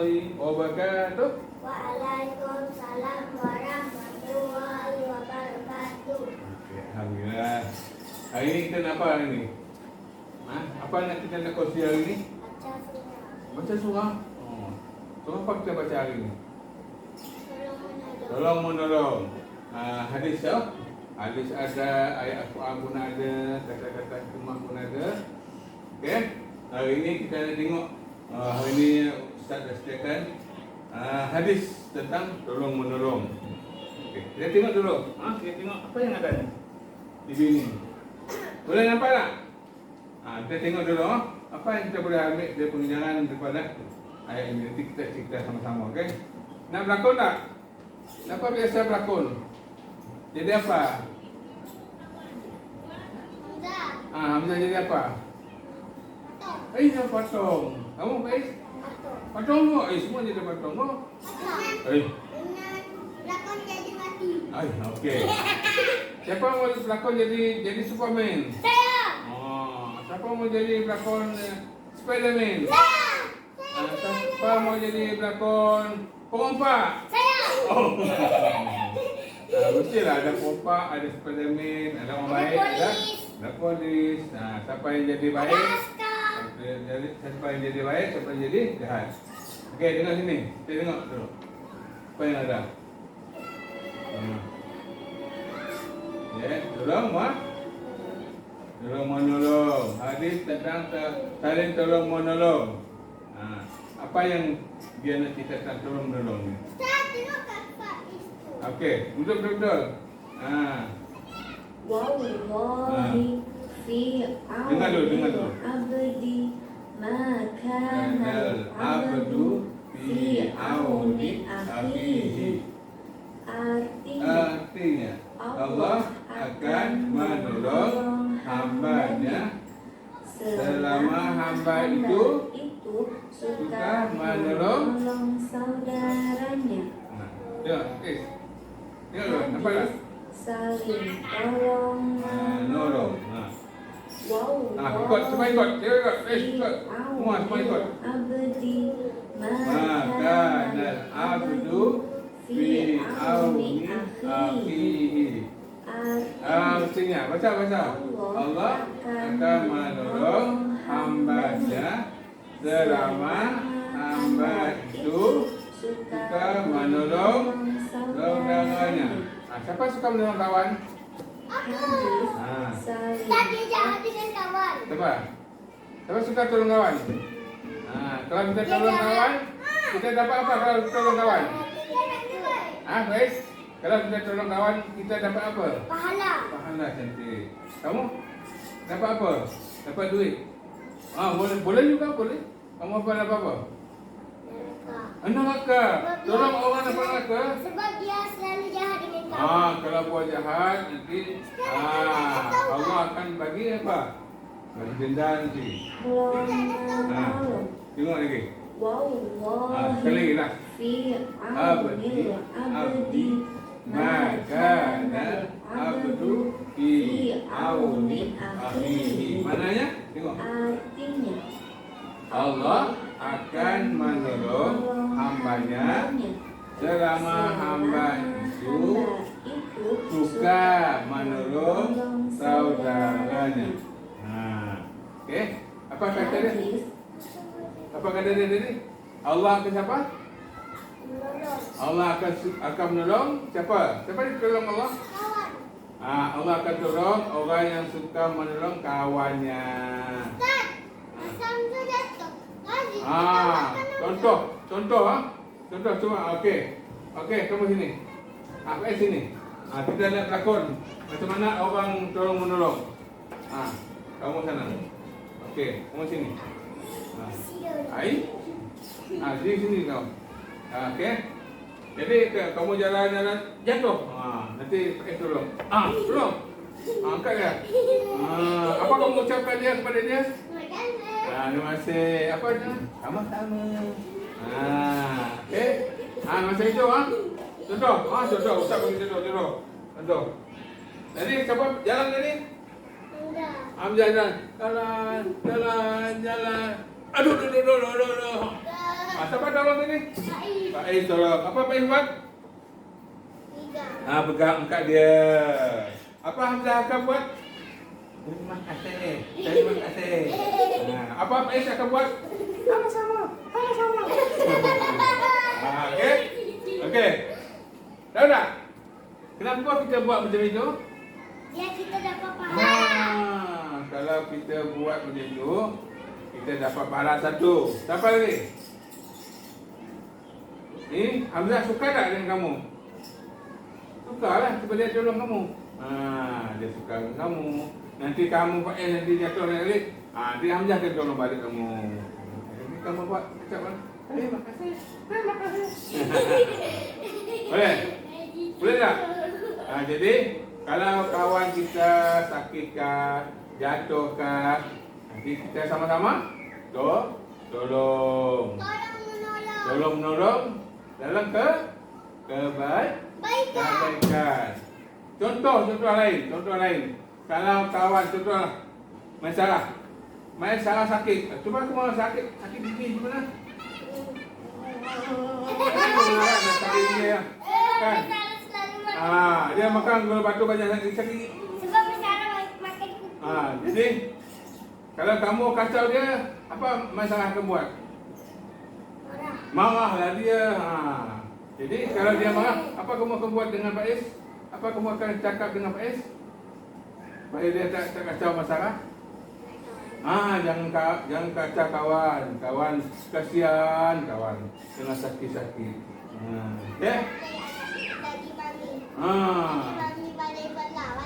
warahmatullahi wabarakatuh. Waalaikumsalam warahmatullahi wabarakatuh. Okey, alhamdulillah. Hari ni kita nak apa hari ni? Apa nak kita nak kongsi hari ni? Baca surah. Baca surah. Surah apa kita baca hari ni? Tolong menolong. Tolong menolong. Hadis ya? Hadis ada, ayat Al-Quran pun ada, kata-kata hikmah pun ada. Okey. Hari ni kita nak tengok hari ni Ustaz dah sediakan hadis tentang tolong menolong. Okey, kita tengok dulu. Kita tengok apa yang ada di sini. Boleh nampak tak? Kita tengok dulu apa yang kita boleh ambil dari pengajaran daripada ayat ini. Nanti kita cerita sama-sama, okey? Nak berlakon tak? Kenapa biasa berlakon? Jadi apa? Hamzah. Hamzah jadi apa? Patung. Dia patung. Kamu Faiz? Patung. Patung tu? Semua jadi patung tu. Dengan lakon jadi mati. Okey. Siapa mau berlakon jadi Superman? Saya. Siapa mau jadi berlakon Spiderman? Saya. Siapa mau jadi berlakon Pompa? Saya. Mestilah ada Pompa, ada Spiderman, ada orang baik, ada polis. Siapa yang jadi baik? Siapa yang jadi baik, siapa yang jadi jahat. Okey, tengok sini. Kita tengok dulu. Apa yang ada? Tolong menolong. Hadis tentang saling tolong menolong. Apa yang dia nak cerita tentang tolong menolong ni? Saya tengok kakak itu. Okey, duduk betul. Wallahi fi Dengar dulu. abdi maka abdu fi auni akhihi. Artinya Allah akan menolong hambanya selama hamba itu suka menolong saudaranya. Tengok, tengok dulu, nampak tak? Saling tolong Menolong. Wow. Semua ikut. Ikut. Semua ikut. Abdi Maka abdu fi auni akhihi. Artinya, baca. Allah akan menolong hambanya selama hamba itu suka menolong saudaranya. Siapa suka menolong kawan? Tapi jahat dengan kawan. Siapa suka tolong kawan? Kalau kita tolong kawan, kita dapat apa kalau kita tolong kawan? Baik. Kalau kita tolong kawan, kita dapat apa? Pahala. Pahala, cantik. Kamu dapat apa? Dapat duit. Boleh juga, boleh. Kamu dapat apa? Neraka. Tolong orang dapat neraka. Sebab dia selalu jahat dengan kawan. Kalau buat jahat nanti Allah akan bagi apa? Bagi denda nanti. Tengok lagi. Sekali lagi lah. Fi abdi Maka abdu fi auni akhihi. Mananya? Tengok. artinya Allah akan menolong hambanya selama hamba itu suka menolong saudaranya. Okey. Apa kata dia? Apa kata dia tadi? Allah akan siapa? Allah akan menolong siapa? Siapa yang tolong Allah? Kawan. Allah akan tolong orang yang suka menolong kawannya. Ustaz, asam tu jatuh. Lagi Contoh cuma okey, kamu sini. Sini. Kita nak berlakon macam mana orang tolong menolong. Kamu sana. Okey, kamu sini. Di sini kau. Okey. Jadi kamu jalan jatuh. Nanti tolong. Tolong. Angkat dia. Apa kamu ucapkan dia kepada dia? Terima kasih. Apa dia? Sama-sama. Okey. Macam itu Contoh. Ustaz bagi contoh. Jadi siapa jalan tadi? Jalan. Aduh. siapa tolong tadi? Faiz. Pak Ais tolong. Apa Pak Ais buat? Tiga. Pegang angkat dia. Apa Hamzah akan buat? Terima kasih. Terima kasih. Apa Pak Ais akan buat? Sama-sama. Sama-sama. Okey. Okey. Tahu tak? Kenapa kita buat macam itu? Ya, kita dapat pahala. Kalau kita buat macam itu, kita dapat pahala satu. Siapa lagi? Ni Hamzah suka tak dengan kamu? Sukalah sebab dia tolong kamu. Dia suka dengan kamu. Nanti kamu Pak Ais nanti jatuh balik. Nanti Hamzah akan tolong balik kamu. Nanti kamu buat ucapan terima kasih. Terima kasih. Boleh? Boleh tak? Jadi kalau kawan kita sakitkah, jatuhkah, nanti kita sama-sama tolong. Tolong menolong. Tolong menolong dalam kebaikan. Contoh lain. Kalau kawan contoh masalah sakit. Cuba aku mau sakit gigi gimana? Sakit gigi ya. Kan? Masalah selalu makan. Dia makan gula batu banyak sakit gigi. Sebab masalah makan kuku. Jadi kalau kamu kacau dia, apa masalah kamu buat? Marahlah dia. Jadi kalau dia marah, apa kamu akan buat dengan Pak Ais? Apa kamu akan cakap dengan Pak Ais? Supaya dia tak kacau masalah. Jangan kacau kawan. Kawan kasihan kawan kena sakit-sakit. Ya. Bagi mami. Ah. Mami balik belah.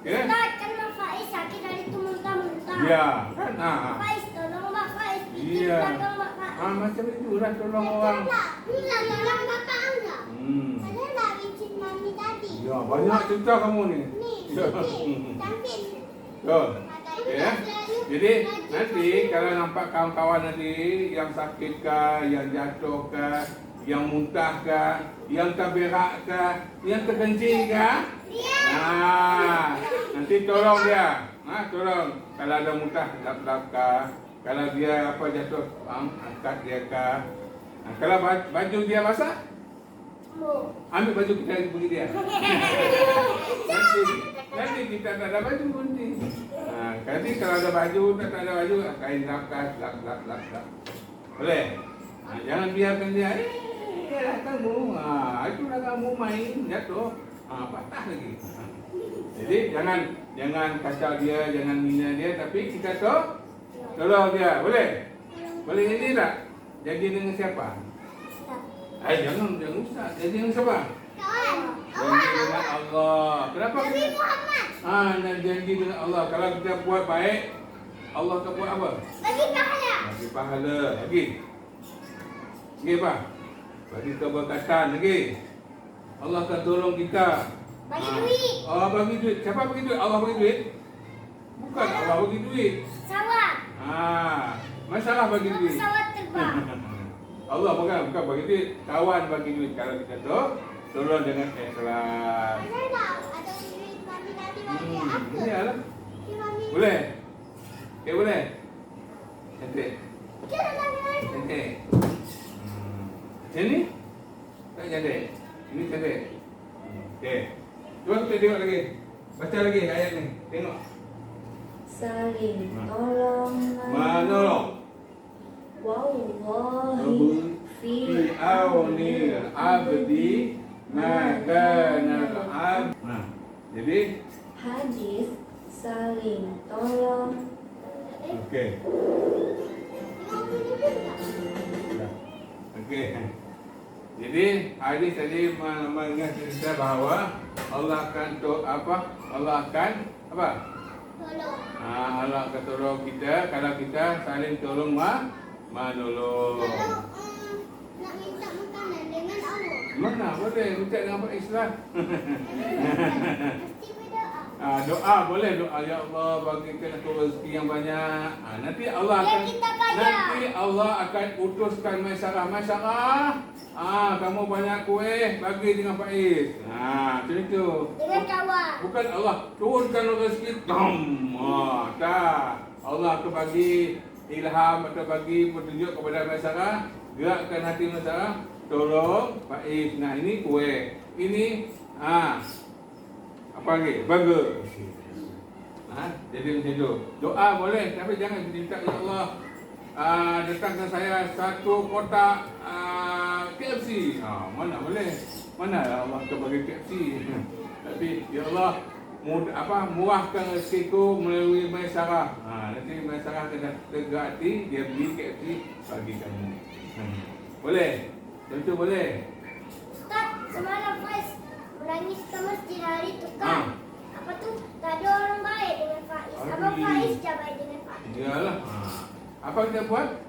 Ya. Ustaz, kan Mak Faiz sakit hari tu muntah-muntah. Ya, kan? Faiz tolong Mak Faiz. Iya. Tolong Mak Faiz. Macam itulah tolong orang. Enggak, tolong Bapak enggak. Hmm. Saya nak bincin mami tadi. Ya, banyak cerita kamu ni. Nih, Ya. cantik. Ya. Ya. Jadi nanti kalau nampak kawan-kawan nanti yang sakit kah, yang jatuh kah, yang muntah kah, yang terberak kah, yang terkencing kah? Nanti tolong dia. Tolong. Kalau ada muntah, lap-lap kah? Kalau dia apa jatuh, angkat dia kah? Kalau baju dia basah, ambil baju kita pergi dia. Nanti kita tak ada baju nanti. Nanti kalau ada baju, tak ada baju, kain lapkas, lap. Boleh? Jangan biarkan dia. Kamu, itulah kamu main jatuh, patah lagi. Jadi jangan kacau dia, jangan hina dia, tapi kita tolong dia. Boleh? Boleh jadi tak? Jadi dengan siapa? Jangan ustaz. Jadi dengan siapa? Kawan. Janji dengan Allah. Kenapa? Nabi Muhammad. Nak janji dengan Allah. Kalau kita buat baik, Allah akan buat apa? Bagi pahala. Bagi pahala. Lagi apa? Bagi keberkatan lagi. Allah akan tolong kita. Bagi duit. Bagi duit. Siapa bagi duit? Allah bagi duit? Bukan Allah bagi duit. Sawah. Masalah bagi duit. Pesawat terbang. Allah bukan bagi duit. Kawan bagi duit. Kalau kita tolong dengan ikhlas. Ada tak? Ada duit mami nanti bagi apa? Ini adalah. Si mami. Boleh? Okay, boleh? Cantik. Kita lagi. Cantik. Macam ni? Tak cantik? Ini cantik? Okey. Cuba kita tengok lagi. Baca lagi ayat ni. Tengok. Saling tolong Menolong. Wallahi Fi auni abdi maka al-abd. Jadi hadis saling tolong. okey. Okey. Jadi hadis tadi mengingatkan kita bahawa Allah akan Allah akan apa? Tolong. Allah akan tolong kita kalau kita saling tolong menolong. Kalau nak minta makanan dengan Allah. Mana boleh minta dengan Pak Islam. Mesti berdoa. Doa boleh doa ya Allah bagikan aku rezeki yang banyak. Nanti Allah akan utuskan masyarakat. Kamu banyak kuih bagi dengan Pak Is. Macam itu. Dengan kawan. Bukan Allah turunkan rezeki. Tak. Allah akan bagi ilham atau bagi petunjuk kepada Maisarah, gerakkan hati Maisarah, tolong Faiz. Nah, ini kuih. Ini apa lagi? Burger. Jadi macam tu. Doa boleh, tapi jangan minta ya Allah datangkan saya 1 kotak KFC. Mana boleh? Mana Allah akan bagi KFC. Tapi ya Allah murahkan rezekiku melalui Maisarah. Nanti Maisarah kena tegak hati, dia beli KFC bagi kamu. Boleh? Tentu boleh. Ustaz, semalam Faiz menangis ke masjid hari tu kan? Apa tu? Tak ada orang baik dengan Faiz. Abang Faiz je baik dengan Faiz. Iyalah. Apa kita buat?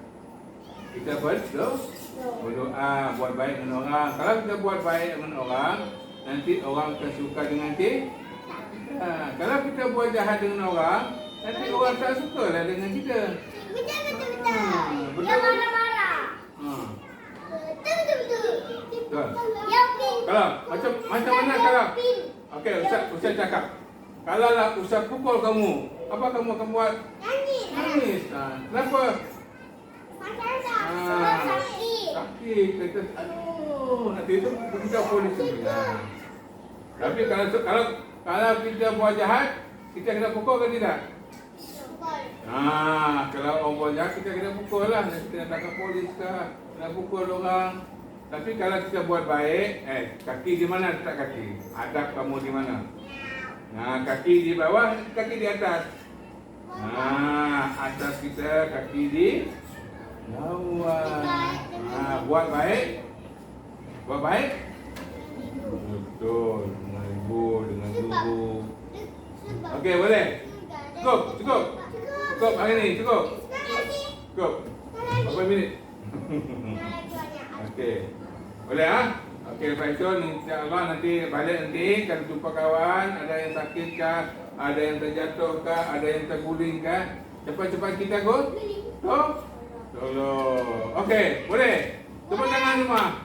Kita berdoa, buat baik dengan orang. Kalau kita buat baik dengan orang, nanti orang akan suka dengan kita. Kalau kita buat jahat dengan orang, nanti orang tak suka lah dengan kita. Betul. Betul. Dia marah-marah. Betul. Betul. Yang pink. Kalau macam mana kalau? Okey, Ustaz cakap. Kalau lah Ustaz pukul kamu, apa kamu akan buat? Nangis. Kenapa? Sebab sakit. Sakit. Kata, aduh, nanti itu kita polis sebenarnya. Tapi kalau kita buat jahat, kita kena pukul ke tidak? Kalau orang buat jahat, kita kena pukul lah. Kita kena tangkap polis ke, kena pukul orang. Tapi kalau kita buat baik, kaki di mana letak kaki? Adab kamu di mana? Kaki di bawah, kaki di atas. Atas kita, kaki di bawah. Buat baik. Buat baik. Betul. Dengan ibu, dengan guru. Okey, boleh? Cukup hari ni, cukup. Berapa minit? Okey. Boleh Okey, Faizul, insya-Allah nanti balik nanti kalau jumpa kawan, ada yang sakit kah, ada yang terjatuh kah, ada yang terguling kah, cepat-cepat kita go. Tolong. Okey, boleh. Tepuk tangan semua.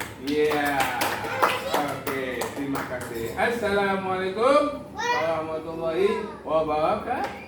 Okey, terima kasih. Assalamualaikum warahmatullahi wabarakatuh.